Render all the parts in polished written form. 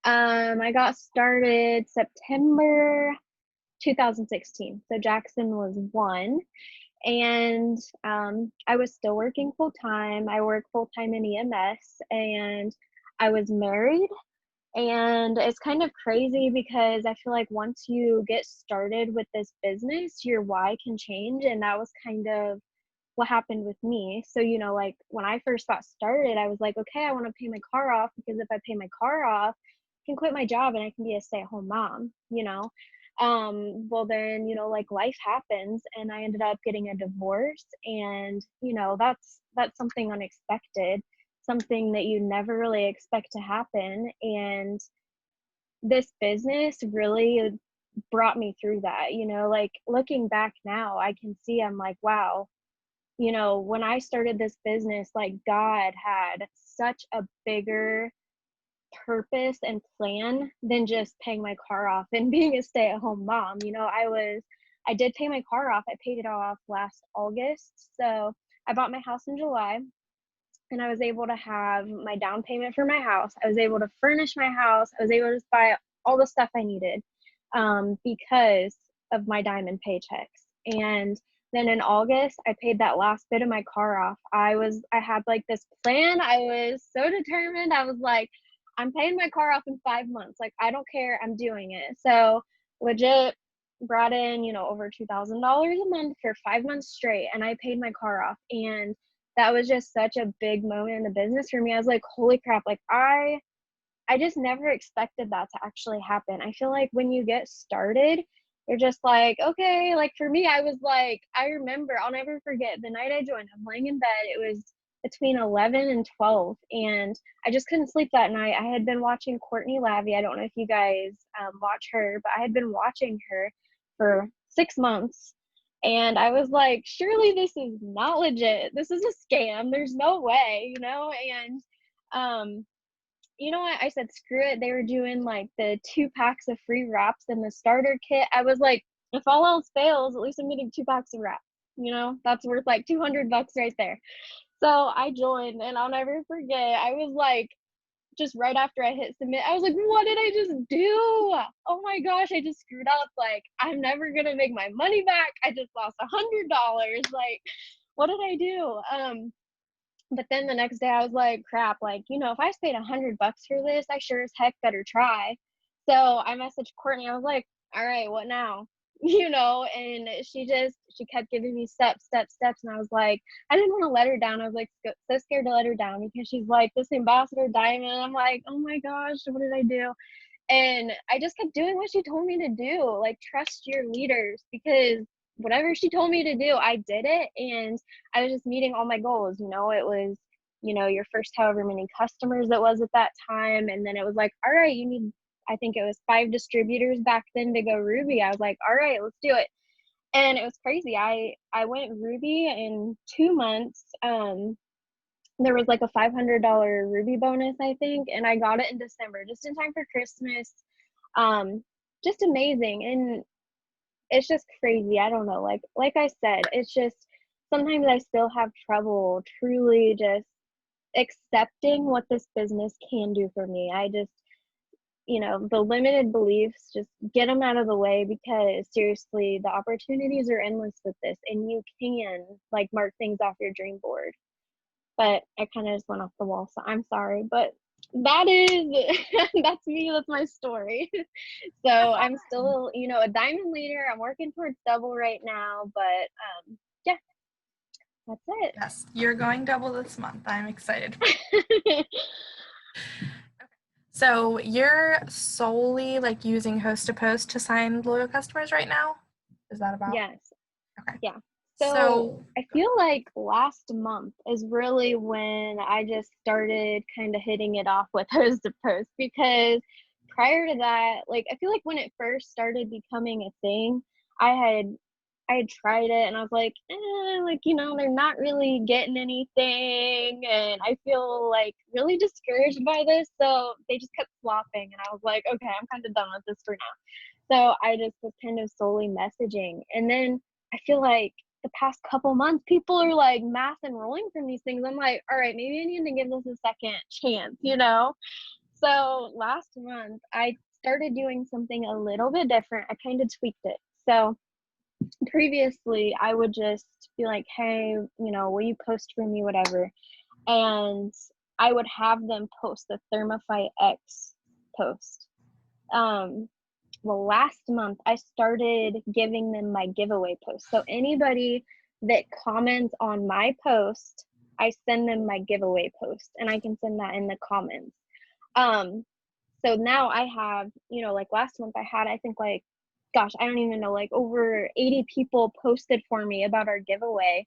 I got started September 2016. So Jackson was one. And I was still working full time. I work full time in EMS, and I was married. And it's kind of crazy because I feel like once you get started with this business, your why can change. And that was kind of what happened with me. So, like when I first got started, I was like, okay, I want to pay my car off because if I pay my car off, I can quit my job and I can be a stay-at-home mom. Well then, like life happens and I ended up getting a divorce, and that's something unexpected, something that you never really expect to happen. And this business really brought me through that. Like looking back now, I can see, I'm like, wow, when I started this business, like God had such a bigger purpose and plan than just paying my car off and being a stay-at-home mom. I did pay my car off. I paid it off last August. So I bought my house in July, and I was able to have my down payment for my house. I was able to furnish my house. I was able to buy all the stuff I needed because of my diamond paychecks. And then in August, I paid that last bit of my car off. I had like this plan. I was so determined. I was like, I'm paying my car off in 5 months. Like, I don't care. I'm doing it. So legit brought in, over $2,000 a month for 5 months straight. And I paid my car off. And that was just such a big moment in the business for me. I was like, holy crap. Like I just never expected that to actually happen. I feel like when you get started, you're just like, okay, like for me, I was like, I remember, I'll never forget the night I joined. I'm laying in bed. It was between 11 and 12, and I just couldn't sleep that night. I had been watching Courtney Lavey. I don't know if you guys watch her, but I had been watching her for 6 months. And I was like, surely this is not legit. This is a scam. There's no way. And you know what? I said, screw it. They were doing like the 2 packs of free wraps in the starter kit. I was like, if all else fails, at least I'm getting 2 packs of wrap. That's worth like $200 right there. So I joined, and I'll never forget. I was like, just right after I hit submit, I was like, what did I just do? Oh my gosh, I just screwed up. Like, I'm never gonna make my money back. I just lost $100. Like, what did I do? But then the next day I was like, crap, like, if I paid $100 for this, I sure as heck better try. So I messaged Courtney. I was like, all right, what now? And she kept giving me steps. And I was like, I didn't want to let her down. I was like, so scared to let her down because she's like this ambassador diamond. I'm like, oh my gosh, what did I do? And I just kept doing what she told me to do. Like, trust your leaders, because whatever she told me to do, I did it. And I was just meeting all my goals. It was, your first however many customers it was at that time. And then it was like, all right, you need, I think it was 5 distributors back then to go Ruby. I was like, all right, let's do it. And it was crazy. I went Ruby in 2 months. There was like a $500 Ruby bonus, I think, and I got it in December, just in time for Christmas. Just amazing. And it's just crazy. I don't know. Like I said, it's just sometimes I still have trouble truly just accepting what this business can do for me. I just, the limited beliefs, just get them out of the way, because seriously, the opportunities are endless with this, and you can like mark things off your dream board. But I kind of just went off the wall, so I'm sorry. But that is, that's me. That's my story. So I'm still, a diamond leader. I'm working towards double right now, but yeah, that's it. Yes, you're going double this month. I'm excited. So you're solely like using host to post to sign loyal customers right now? Is that about? Yes. Okay. Yeah. So So I feel like last month is really when I just started kind of hitting it off with host to post, because prior to that, like I feel like when it first started becoming a thing, I had I had tried it and I was like, like, they're not really getting anything. And I feel like really discouraged by this. So they just kept flopping. And I was like, okay, I'm kind of done with this for now. So I just was kind of solely messaging. And then I feel like the past couple months, people are like mass enrolling from these things. I'm like, all right, maybe I need to give this a second chance. So last month, I started doing something a little bit different. I kind of tweaked it. So previously, I would just be like, hey, will you post for me, whatever. And I would have them post the Thermify X post. Well, last month, I started giving them my giveaway post. So anybody that comments on my post, I send them my giveaway post, and I can send that in the comments. So now I have, like last month I had, I think like, gosh, I don't even know, like over 80 people posted for me about our giveaway.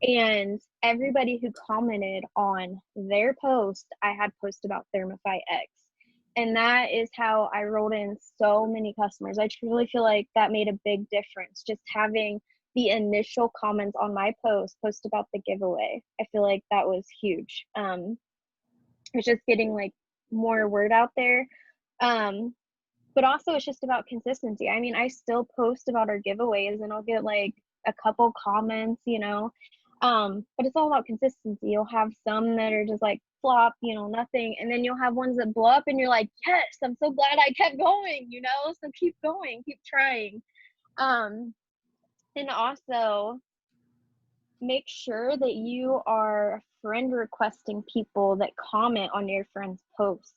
And everybody who commented on their post, I had post about Thermify X. And that is how I rolled in so many customers. I truly feel like that made a big difference. Just having the initial comments on my post about the giveaway. I feel like that was huge. It's just getting like more word out there. But also it's just about consistency. I mean, I still post about our giveaways and I'll get like a couple comments, but it's all about consistency. You'll have some that are just like flop, nothing. And then you'll have ones that blow up and you're like, yes, I'm so glad I kept going, so keep going, keep trying. And also make sure that you are friend requesting people that comment on your friend's posts,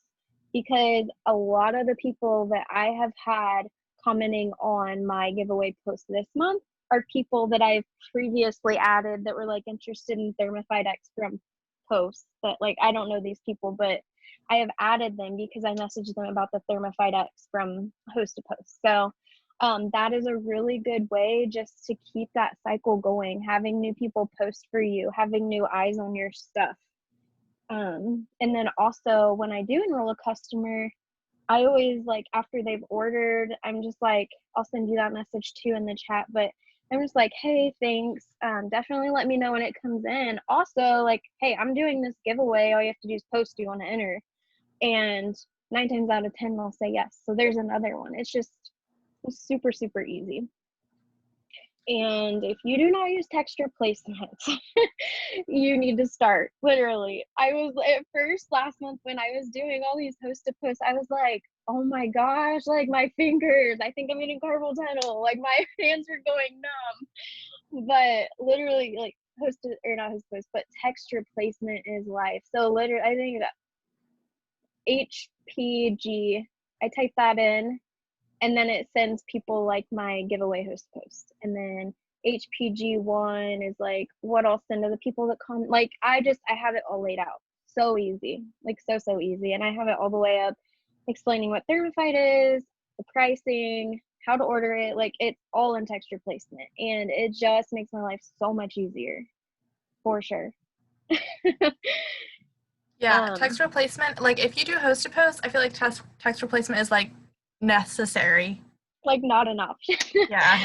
because a lot of the people that I have had commenting on my giveaway post this month are people that I've previously added that were like interested in Thermified X from posts that like I don't know these people, but I have added them because I messaged them about the Thermified X from host to post. So that is a really good way just to keep that cycle going, having new people post for you, having new eyes on your stuff. And then also when I do enroll a customer, I always like after they've ordered, I'm just like, I'll send you that message too in the chat, but I'm just like, hey, thanks. Definitely let me know when it comes in. Also, like, hey, I'm doing this giveaway. All you have to do is post, do you want to enter? And 9 times out of 10, they'll say yes. So there's another one. It's just super, super easy. And if you do not use texture placements, you need to start. Literally, I was at first last month when I was doing all these host to post, I was like, oh my gosh, like my fingers, I think I'm getting carpal tunnel, like my hands are going numb. But literally, like host to, or not host to post, but texture placement is life. So literally, I think HPG, I type that in, and then it sends people like my giveaway host post. And then HPG1 is like what I'll send to the people that comment. Like I have it all laid out. So easy, like so easy. And I have it all the way up explaining what Thermifite is, the pricing, how to order it. Like it's all in texture placement. And it just makes my life so much easier, for sure. Yeah, text replacement, like if you do host to post, I feel like text replacement is like necessary. Like not an option. Yeah.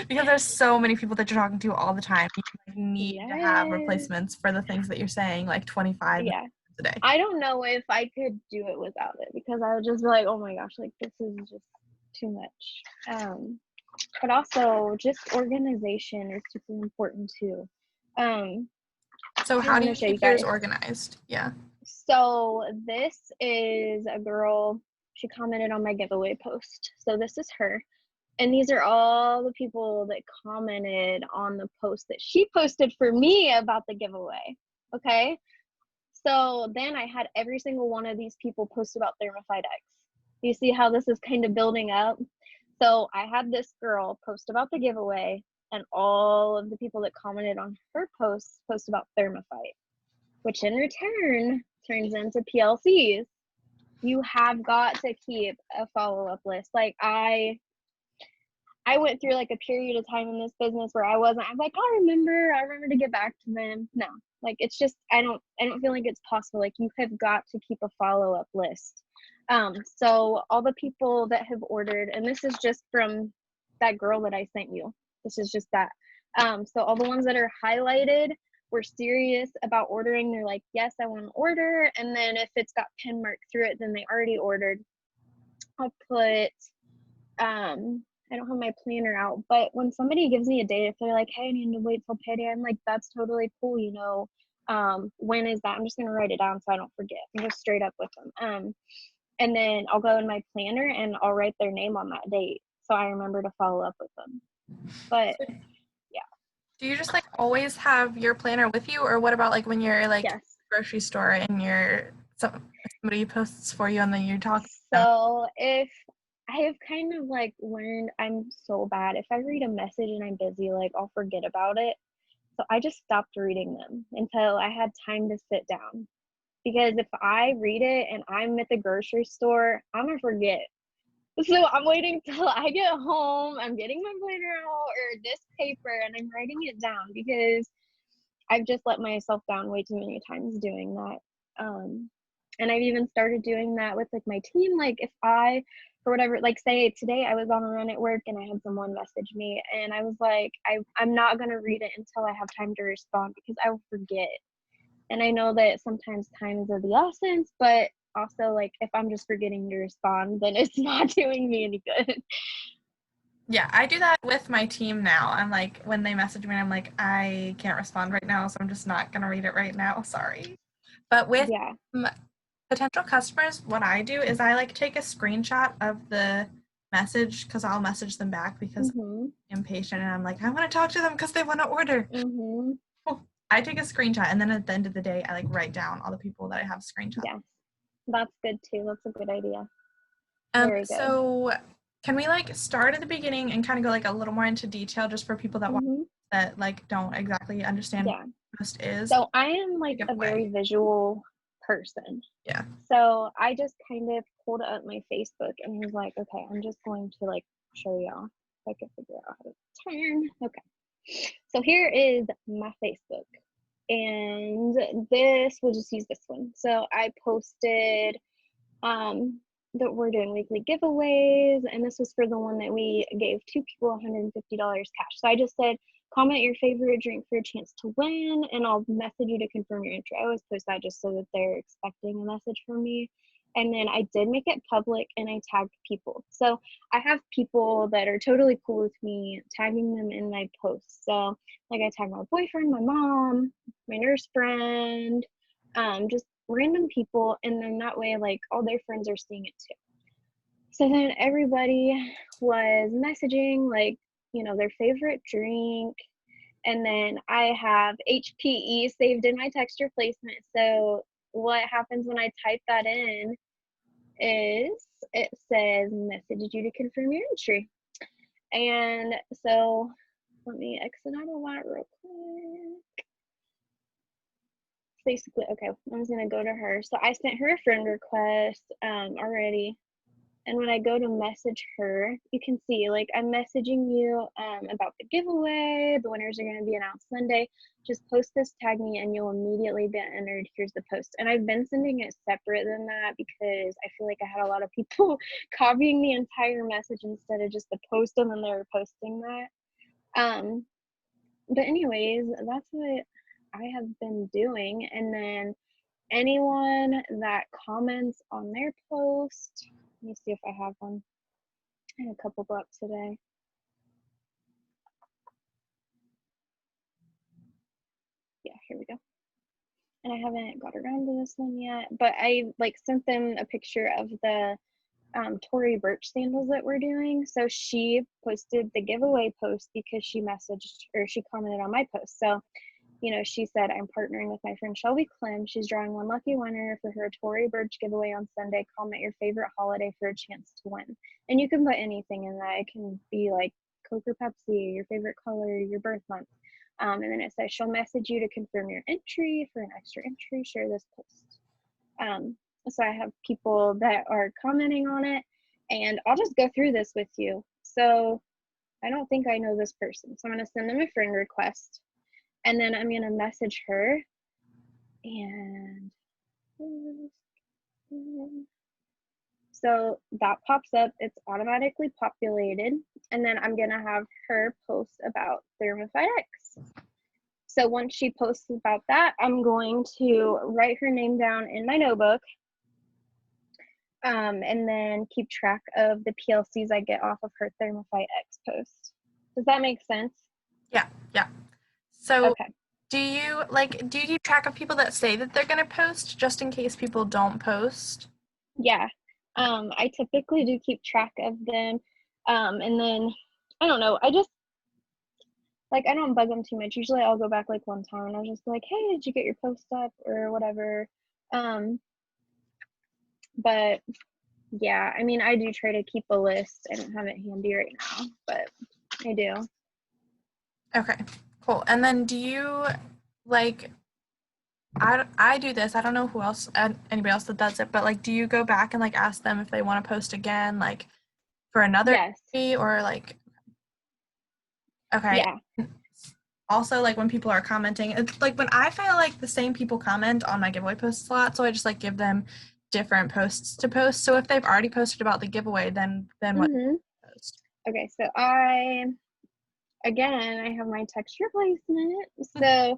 Because there's so many people that you're talking to all the time. You need to have replacements for the things that you're saying, like 25 minutes a day. I don't know if I could do it without it, because I would just be like, oh my gosh, like this is just too much. But also just organization is super important too. So how do you keep yours organized? Yeah. So this is a girl, she commented on my giveaway post. So this is her. And these are all the people that commented on the post that she posted for me about the giveaway. Okay. So then I had every single one of these people post about Thermifite X. You see how this is kind of building up? So I had this girl post about the giveaway, and all of the people that commented on her post about Thermifite, which in return turns into PLCs. You have got to keep a follow-up list. Like I went through like a period of time in this business where I'm like, I remember to get back to them. No, like it's just, I don't feel like it's possible. Like you have got to keep a follow-up list. So all the people that have ordered, and this is just from that girl that I sent you. This is just that. So all the ones that are highlighted were serious about ordering. They're like, yes, I want to order. And then if it's got pin mark through it, then they already ordered. I'll put, I don't have my planner out, but when somebody gives me a date, if they're like, hey, I need to wait till payday, I'm like, that's totally cool. when is that? I'm just going to write it down so I don't forget. I'm just straight up with them. And then I'll go in my planner and I'll write their name on that date so I remember to follow up with them. But yeah. Do you just like always have your planner with you, or what about like when you're like yes. grocery store and somebody posts for you and then you talk? So if I have kind of like learned, I'm so bad. If I read a message and I'm busy, like I'll forget about it. So I just stopped reading them until I had time to sit down. Because if I read it and I'm at the grocery store, I'm gonna forget. So I'm waiting till I get home. I'm getting my planner out or this paper and I'm writing it down because I've just let myself down way too many times doing that. And I've even started doing that with like my team. Like if I, for whatever, like say today I was on a run at work and I had someone message me and I was like, I'm not going to read it until I have time to respond because I will forget. And I know that sometimes time is of the essence, but also like if I'm just forgetting to respond, then it's not doing me any good. Yeah, I do that with my team now. I'm like, when they message me, I'm like, I can't respond right now, so I'm just not going to read it right now. Sorry. But with potential customers, what I do is I like take a screenshot of the message because I'll message them back because I'm impatient and I'm like, I want to talk to them because they want to order. I take a screenshot and then at the end of the day, I like write down all the people that I have screenshots. Yeah, that's good too. That's a good idea. Very good. So can we like start at the beginning and kind of go like a little more into detail just for people that that like don't exactly understand what post is? So I am like a very visual person. Yeah. So I just kind of pulled up my Facebook and was like, okay, I'm just going to like show y'all if I can figure out how to turn. Okay. So here is my Facebook. And this, we'll just use this one. So I posted that we're doing weekly giveaways, and this was for the one that we gave 2 people $150 cash. So I just said, comment your favorite drink for a chance to win, and I'll message you to confirm your entry. I always post that just so that they're expecting a message from me. And then I did make it public and I tagged people. So I have people that are totally cool with me tagging them in my posts. So like I tag my boyfriend, my mom, my nurse friend, just random people, and then that way like all their friends are seeing it too. So then everybody was messaging like, you know, their favorite drink, and then I have HPE saved in my text replacement. So what happens when I type that in is it says message you to confirm your entry. And so let me exit out of that real quick. Basically, okay, I'm just gonna go to her. So I sent her a friend request already, and when I go to message her, you can see like I'm messaging you about the giveaway. The winners are going to be announced Sunday. Just post this, tag me, and you'll immediately be entered. Here's the post. And I've been sending it separate than that because I feel like I had a lot of people copying the entire message instead of just the post, and then they were posting that. But anyways, that's what I have been doing. And then anyone that comments on their post, let me see if I have one. I had a couple go up today. Yeah, here we go. And I haven't got around to this one yet, but I like sent them a picture of the Tory Burch sandals that we're doing. So she posted the giveaway post because she messaged or she commented on my post. So, you know, she said, I'm partnering with my friend Shelby Clem. She's drawing one lucky winner for her Tory Burch giveaway on Sunday. Comment your favorite holiday for a chance to win. And you can put anything in that. It can be like Coke or Pepsi, your favorite color, your birth month. And then it says she'll message you to confirm your entry. For an extra entry, share this post. So I have people that are commenting on it, and I'll just go through this with you. So I don't think I know this person, so I'm going to send them a friend request, and then I'm going to message her, and so that pops up. It's automatically populated, and then I'm going to have her post about Thermify X. So once she posts about that, I'm going to write her name down in my notebook, and then keep track of the PLCs I get off of her Thermify X post. Does that make sense? Yeah. So okay. Do you keep track of people that say that they're going to post just in case people don't post? Yeah. I typically do keep track of them. And then, I don't know, I just, like, I don't bug them too much. Usually I'll go back like one time and I'll just be like, hey, did you get your post up or whatever? But yeah, I mean, I do try to keep a list. I don't have it handy right now, but I do. Okay, cool. And then do you, like, I do this. I don't know who else, anybody else that does it, but like, do you go back and like ask them if they want to post again, like for another Yes. day or like, okay. Yeah. Also, like when people are commenting, it's like when I feel like the same people comment on my giveaway posts a lot, so I just like give them different posts to post. So if they've already posted about the giveaway, then what post? Okay, so I have my text replacement. So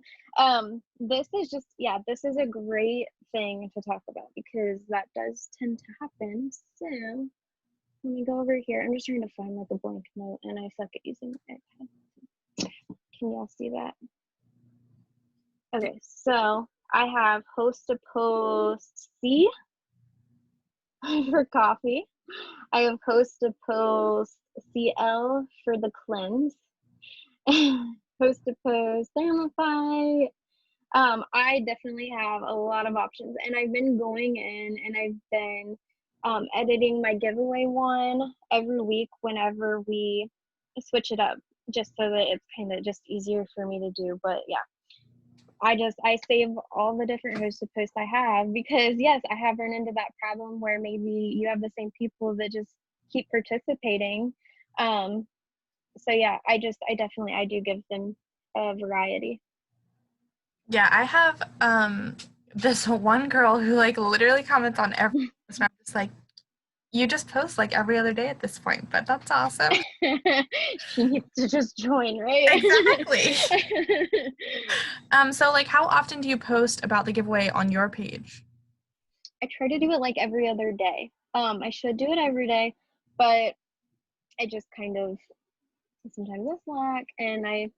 this is just, yeah, this is a great thing to talk about because that does tend to happen. So let me go over here. I'm just trying to find like a blank note and I suck at using my iPad. Can y'all see that? Okay, so I have host to post C for coffee. I have host to post CL for the cleanse. Post to post, Thermify. I definitely have a lot of options, and I've been going in and I've been editing my giveaway one every week whenever we switch it up, just so that it's kind of just easier for me to do. But yeah, I save all the different hosted posts I have because yes, I have run into that problem where maybe you have the same people that just keep participating. So yeah, I do give them a variety. Yeah, I have this one girl who like literally comments on every post, and I'm just like, you just post like every other day at this point, but that's awesome. She needs to just join, right? Exactly. So like how often do you post about the giveaway on your page? I try to do it like every other day. I should do it every day, but I just kind of sometimes I slack and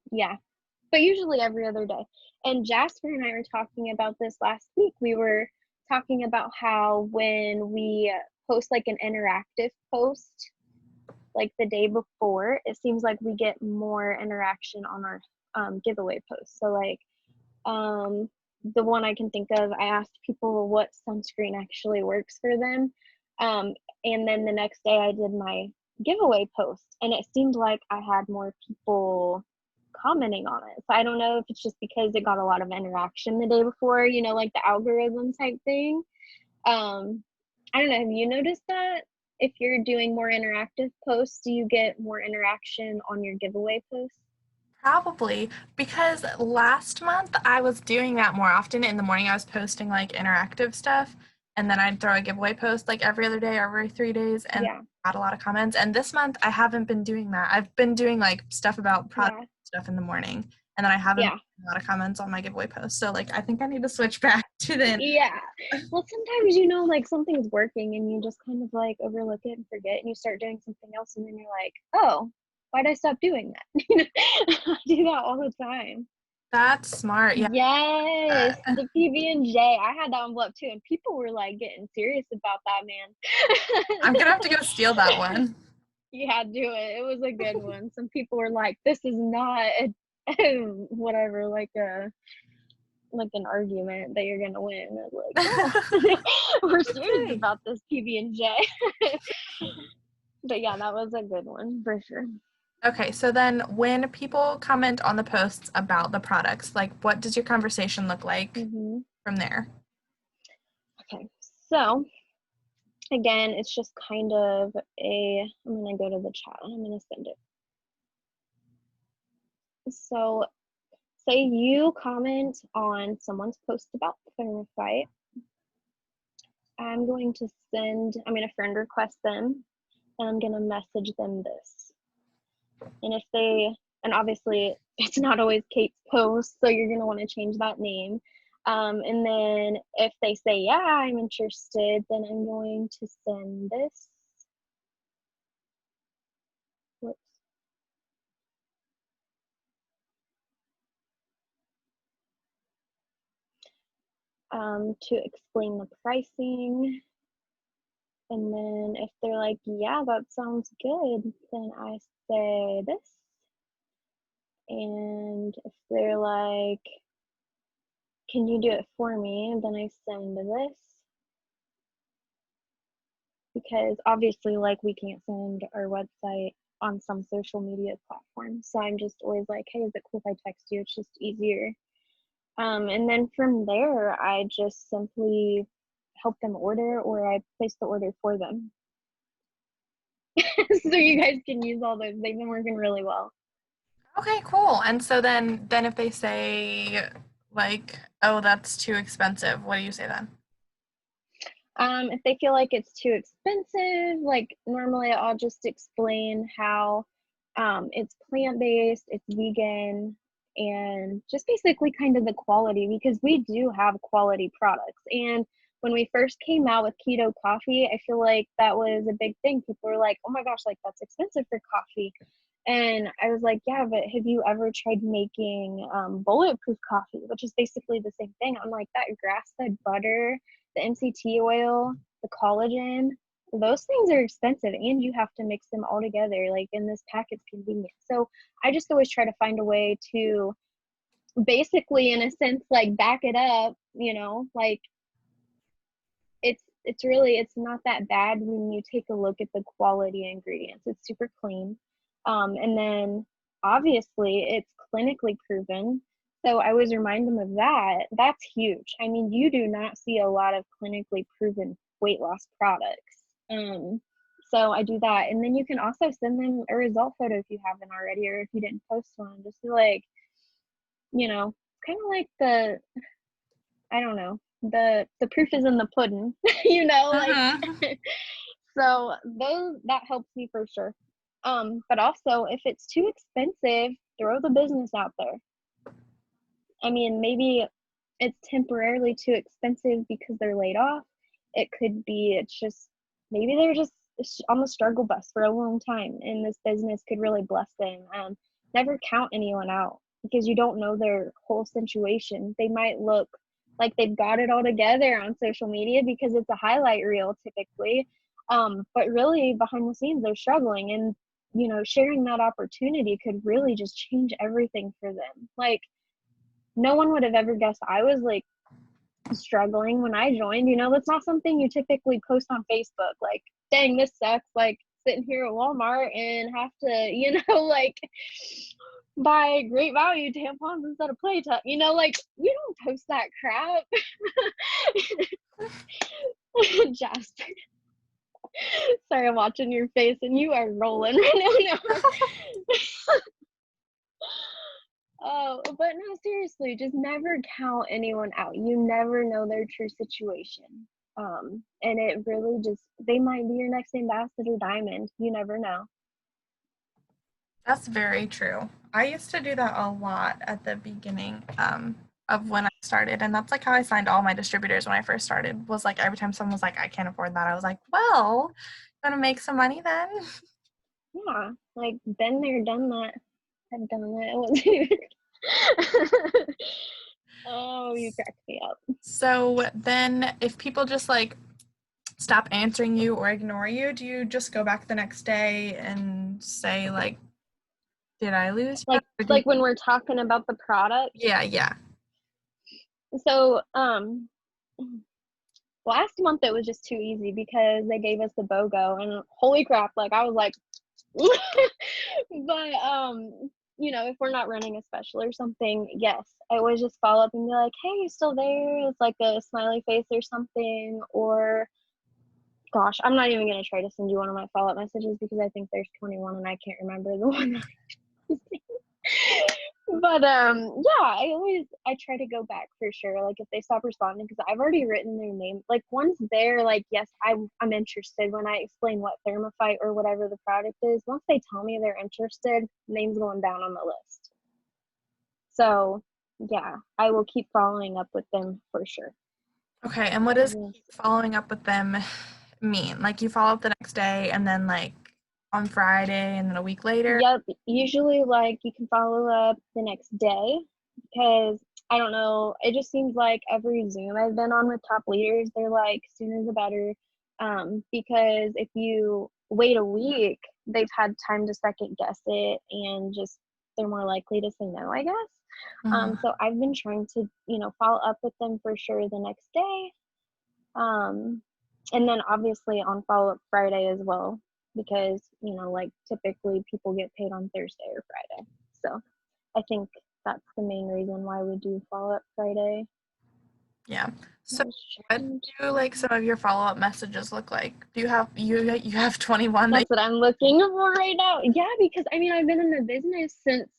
but usually every other day. And Jasper and I were talking about this last week. We were talking about how when we post like an interactive post, like the day before, it seems like we get more interaction on our giveaway posts. So like the one I can think of, I asked people what sunscreen actually works for them. And then the next day I did my giveaway post and it seemed like I had more people commenting on it. So I don't know if it's just because it got a lot of interaction the day before, like the algorithm type thing. I don't know. Have you noticed that? If you're doing more interactive posts, do you get more interaction on your giveaway posts? Probably because last month I was doing that more often. In the morning I was posting like interactive stuff and then I'd throw a giveaway post like every other day or every 3 days and had a lot of comments. And this month I haven't been doing that. I've been doing like stuff about product stuff in the morning and then I haven't a lot of comments on my giveaway post. So like I think I need to switch back to the Well, sometimes like something's working and you just kind of like overlook it and forget and you start doing something else and then you're like, oh, why'd I stop doing that? I do that all the time. That's smart. Yeah. Yes, the PB&J. I had that envelope too, and people were like getting serious about that, man. I'm gonna have to go steal that one. Yeah, do it. It was a good one. Some people were like, "This is not whatever, like an argument that you're gonna win." I was like, "No, we're serious about this PB&J." But yeah, that was a good one for sure. Okay, so then when people comment on the posts about the products, like what does your conversation look like from there? Okay, so again, it's just kind of I'm gonna go to the chat and I'm gonna send it. So say you comment on someone's post about Thermify. I'm going to friend request them and I'm gonna message them this. And obviously it's not always Kate's post, so you're gonna want to change that name. And then if they say, yeah, I'm interested, then I'm going to send this. Whoops. to explain the pricing. And then if they're like, yeah, that sounds good, then I say this. And if they're like, can you do it for me? And then I send this. Because obviously, like, we can't send our website on some social media platform. So I'm just always like, hey, is it cool if I text you? It's just easier. And then from there, I just simply help them order, or I place the order for them. So you guys can use all those. They've been working really well. Okay, cool. And so then if they say like, oh, that's too expensive, what do you say then? If they feel like it's too expensive, like normally I'll just explain how it's plant-based, it's vegan, and just basically kind of the quality, because we do have quality products. And when we first came out with keto coffee, I feel like that was a big thing. People were like, oh my gosh, like that's expensive for coffee. And I was like, yeah, but have you ever tried making bulletproof coffee, which is basically the same thing? I'm like, that grass-fed butter, the MCT oil, the collagen, those things are expensive, and you have to mix them all together. Like, in this pack, it's convenient. So I just always try to find a way to basically, in a sense, like back it up, like it's really, it's not that bad when you take a look at the quality ingredients. It's super clean. And then obviously it's clinically proven. So I always remind them of that. That's huge. I mean, you do not see a lot of clinically proven weight loss products. So I do that. And then you can also send them a result photo if you haven't already, or if you didn't post one, just be like, kind of like I don't know, the proof is in the pudding, like, so that helps me for sure. But also, if it's too expensive, throw the business out there. I mean, maybe it's temporarily too expensive because they're laid off. It could be, it's just, maybe they're just on the struggle bus for a long time, and this business could really bless them. Never count anyone out, because you don't know their whole situation. They might look like they've got it all together on social media because it's a highlight reel typically. But really behind the scenes, they're struggling, and sharing that opportunity could really just change everything for them. Like, no one would have ever guessed I was like struggling when I joined. That's not something you typically post on Facebook. Like, dang, this sucks. Like, sitting here at Walmart and have to, like, buy great value tampons instead of Playtime. Like, you don't post that crap. Jasper. Sorry, I'm watching your face and you are rolling right now. Oh, but no, seriously, just never count anyone out. You never know their true situation. And it really just, they might be your next ambassador diamond. You never know. That's very true. I used to do that a lot at the beginning of when I started, and that's like how I signed all my distributors when I first started. Was like every time someone was like, "I can't afford that," I was like, "Well, gonna make some money then." Yeah, like been there, done that. I've done that. Oh, you cracked me up. So then, if people just like stop answering you or ignore you, do you just go back the next day and say like, did I lose you? Like when we're talking about the product? Yeah. So, last month it was just too easy because they gave us the BOGO, and holy crap, like I was like, but if we're not running a special or something, yes, I always just follow up and be like, hey, you still there? It's like a smiley face or something. Or gosh, I'm not even gonna try to send you one of my follow-up messages because I think there's 21 and I can't remember the one. But yeah, I try to go back for sure. Like, if they stop responding, because I've already written their name. Like, once they're like, yes, I'm interested, when I explain what Thermophyte or whatever the product is, once they tell me they're interested, name's going down on the list. So yeah, I will keep following up with them for sure. Okay, and what does following up with them mean? Like, you follow up the next day and then like on Friday and then a week later? Yep, usually like you can follow up the next day, because I don't know. It just seems like every Zoom I've been on with top leaders, they're like, sooner the better. Because if you wait a week, they've had time to second guess it and just they're more likely to say no, I guess. So I've been trying to, follow up with them for sure the next day. And then obviously on follow-up Friday as well, because, like typically people get paid on Thursday or Friday. So I think that's the main reason why we do follow-up Friday. Yeah. So what do like some of your follow-up messages look like? Do you have 21? That's what I'm looking for right now. Yeah, because I mean I've been in the business since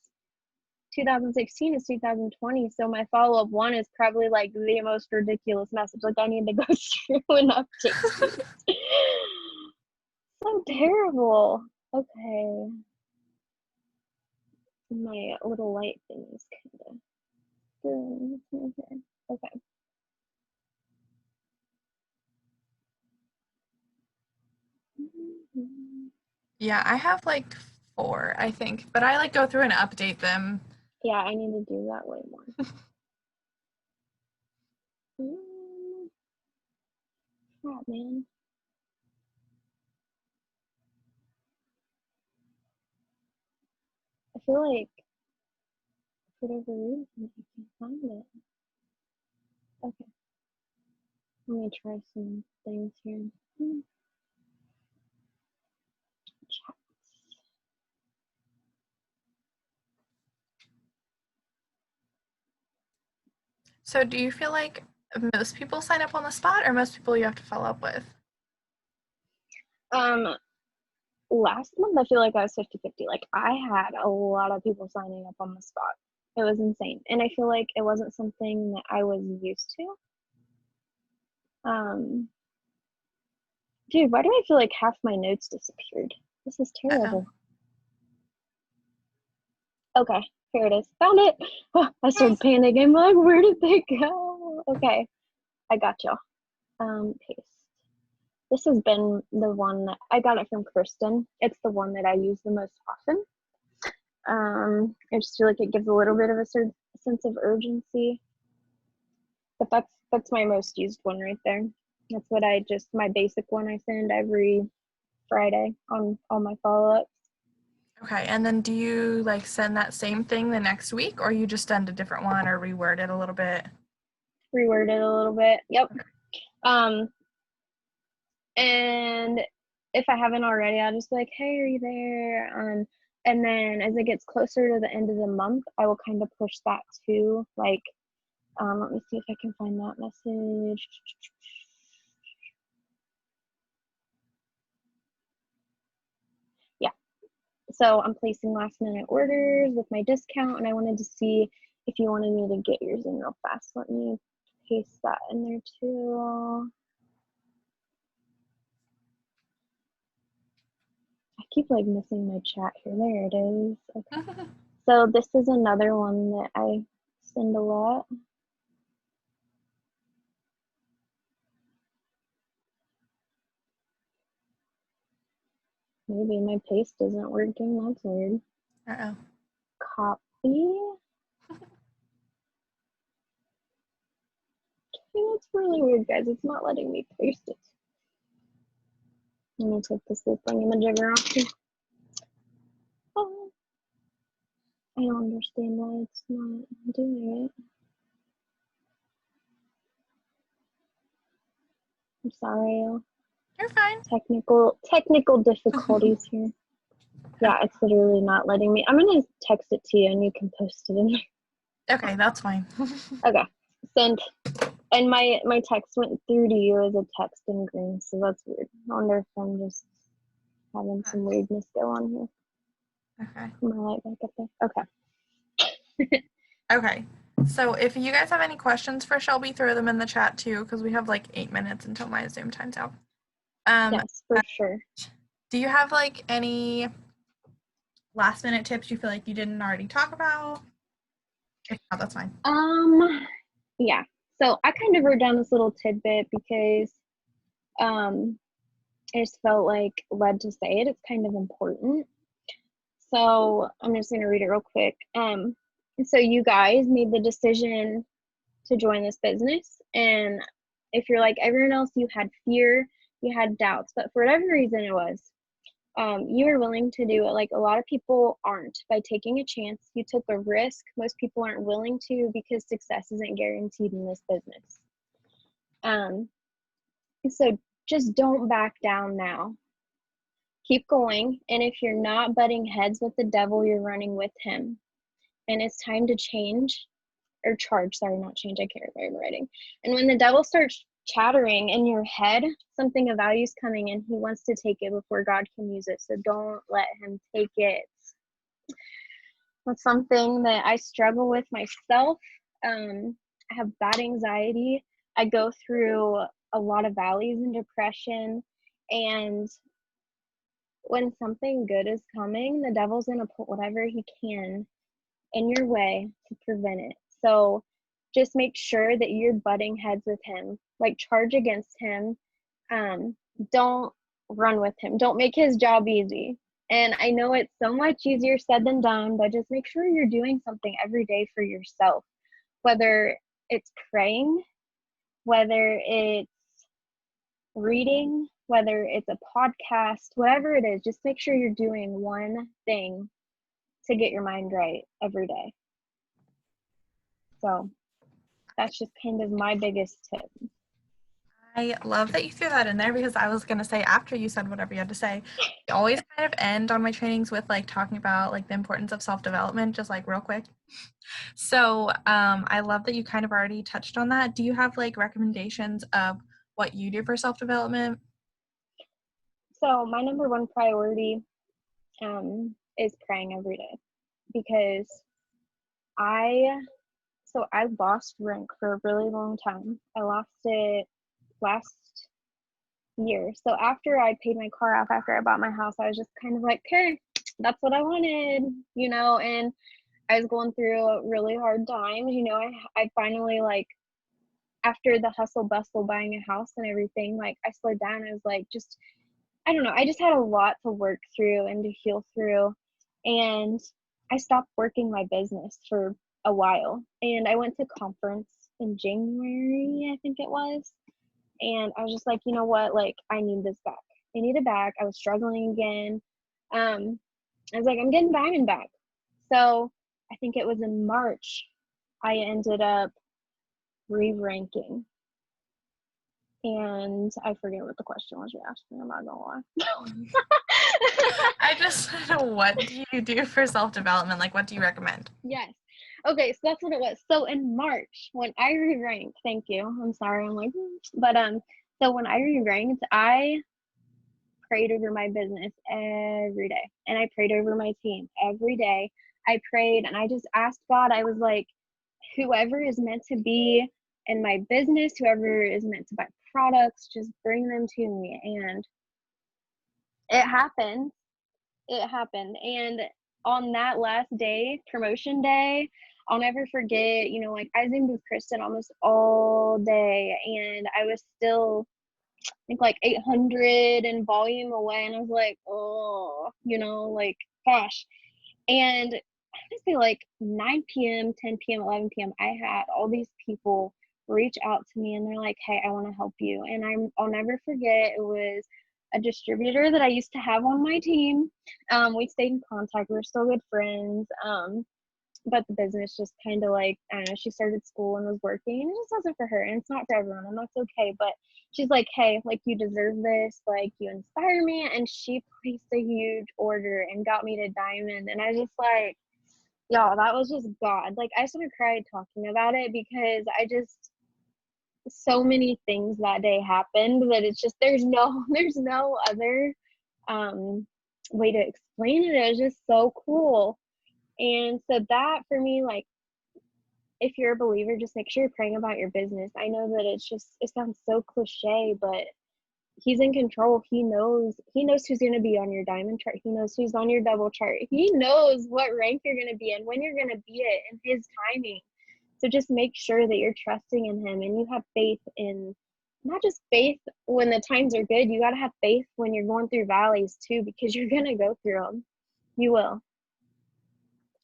2016 is 2020, so my follow-up one is probably like the most ridiculous message. Like I need to go through and update it. So terrible. Okay. My little light thing is kind of okay. Yeah, I have like 4, I think, but I like go through and update them. Yeah, I need to do that way more. Oh, man. I feel like for whatever reason I can't find it. Okay. Let me try some things here. Chats. So do you feel like most people sign up on the spot or most people you have to follow up with? Last month I feel like I was 50-50. Like I had a lot of people signing up on the spot. It was insane. And I feel like it wasn't something that I was used to. Dude, why do I feel like half my notes disappeared? This is terrible. Okay, here it is. Found it. Oh, I started panicking. I'm like, where did they go? Okay, I got y'all. Paste. This has been the one that I got it from Kristen. It's the one that I use the most often. I just feel like it gives a little bit of a sense of urgency. But that's my most used one right there. That's what my basic one I send every Friday on all my follow-ups. Okay, and then do you like send that same thing the next week or you just send a different one or reword it a little bit? Reword it a little bit. Yep. And if I haven't already, I'll just be like, hey, are you there? And then as it gets closer to the end of the month, I will kind of push that too. Like, let me see if I can find that message. Yeah. So I'm placing last minute orders with my discount, and I wanted to see if you wanted me to get yours in real fast. Let me paste that in there too. I keep like missing my chat here. There it is. Okay. So this is another one that I send a lot. Maybe my paste isn't working. That's weird. Uh-oh. Copy. Okay, that's really weird, guys. It's not letting me paste it. Let me take this little thingamajigger off. Oh, I don't understand why it's not doing it. I'm sorry. You're fine. Technical difficulties here. Yeah, it's literally not letting me. I'm gonna text it to you and you can post it in there. Okay, that's fine. Okay, send. And my text went through to you as a text in green, so that's weird. I wonder if I'm just having some weirdness go on here. Okay. My light back up there. Okay. Okay. So if you guys have any questions for Shelby, throw them in the chat too, because we have like 8 minutes until my Zoom time's out. Yes, for sure. Do you have like any last minute tips you feel like you didn't already talk about? If not, that's fine. Yeah. So I kind of wrote down this little tidbit because I just felt like led to say it. It's kind of important. So I'm just gonna read it real quick. So you guys made the decision to join this business. And if you're like everyone else, you had fear, you had doubts, but for whatever reason it was, you were willing to do it. Like a lot of people aren't. By taking a chance, you took a risk. Most people aren't willing to because success isn't guaranteed in this business. So just don't back down now. Keep going. And if you're not butting heads with the devil, you're running with him. And it's time to change or charge. Sorry, not change. I can't remember writing. And when the devil starts chattering in your head, something of value is coming and he wants to take it before God can use it. So don't let him take it. That's something that I struggle with myself. I have bad anxiety. I go through a lot of valleys and depression. And when something good is coming, the devil's going to put whatever he can in your way to prevent it. So just make sure that you're butting heads with him, like charge against him. Don't run with him. Don't make his job easy. And I know it's so much easier said than done, but just make sure you're doing something every day for yourself, whether it's praying, whether it's reading, whether it's a podcast, whatever it is, just make sure you're doing one thing to get your mind right every day. So that's just kind of my biggest tip. I love that you threw that in there because I was going to say after you said whatever you had to say, I always kind of end on my trainings with like talking about like the importance of self-development, just like real quick. So I love that you kind of already touched on that. Do you have like recommendations of what you do for self-development? So my number one priority is praying every day because I lost rank for a really long time. I lost it last year. So after I paid my car off, after I bought my house, I was just kind of like, okay, that's what I wanted, and I was going through really hard times. I finally, like, after the hustle bustle buying a house and everything, like I slowed down. I was like, I don't know. I just had a lot to work through and to heal through. And I stopped working my business for a while. And I went to conference in January, I think it was. And I was just like, you know what? Like, I need this back. I need it back. I was struggling again. I was like, I'm getting diamond back. So I think it was in March, I ended up re-ranking. And I forget what the question was you asked me. I'm not gonna lie. I just what do you do for self-development? Like, what do you recommend? Yes. Okay, so that's what it was. So in March, when I re-ranked, thank you. I'm sorry, I'm like, but so when I re-ranked, I prayed over my business every day, and I prayed over my team every day. I prayed, and I just asked God. I was like, whoever is meant to be in my business, whoever is meant to buy products, just bring them to me. And it happened. It happened. And on that last day, promotion day, I'll never forget, like I Zoomed with Kristen almost all day, and I was still, I think, like 800 in volume away. And I was like, oh, like, gosh. And honestly, like 9 p.m., 10 p.m., 11 p.m., I had all these people reach out to me and they're like, hey, I want to help you. And I'll never forget, it was a distributor that I used to have on my team. We stayed in contact. We were still good friends. But the business just kind of, like, I don't know, she started school and was working, and it just wasn't for her, and it's not for everyone, and that's okay. But she's like, hey, like, you deserve this, like, you inspire me. And she placed a huge order and got me to diamond. And I just like, y'all, that was just God. Like, I sort of cried talking about it because so many things that day happened that it's just, there's no other way to explain it. It was just so cool. And so that, for me, like, if you're a believer, just make sure you're praying about your business. I know that it sounds so cliche, but he's in control. He knows who's going to be on your diamond chart. He knows who's on your double chart. He knows what rank you're going to be in, when you're going to be it, and his timing. So just make sure that you're trusting in him, and you have faith in, not just faith when the times are good. You got to have faith when you're going through valleys too, because you're going to go through them. You will.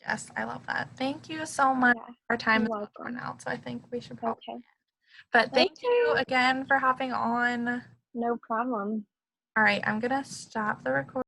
Yes, I love that. Thank you so much. Yeah, Our time you're is about to run welcome. out, so I think we should probably. Okay. But thank you Okay. again for hopping on. No problem. All right, I'm gonna stop the recording.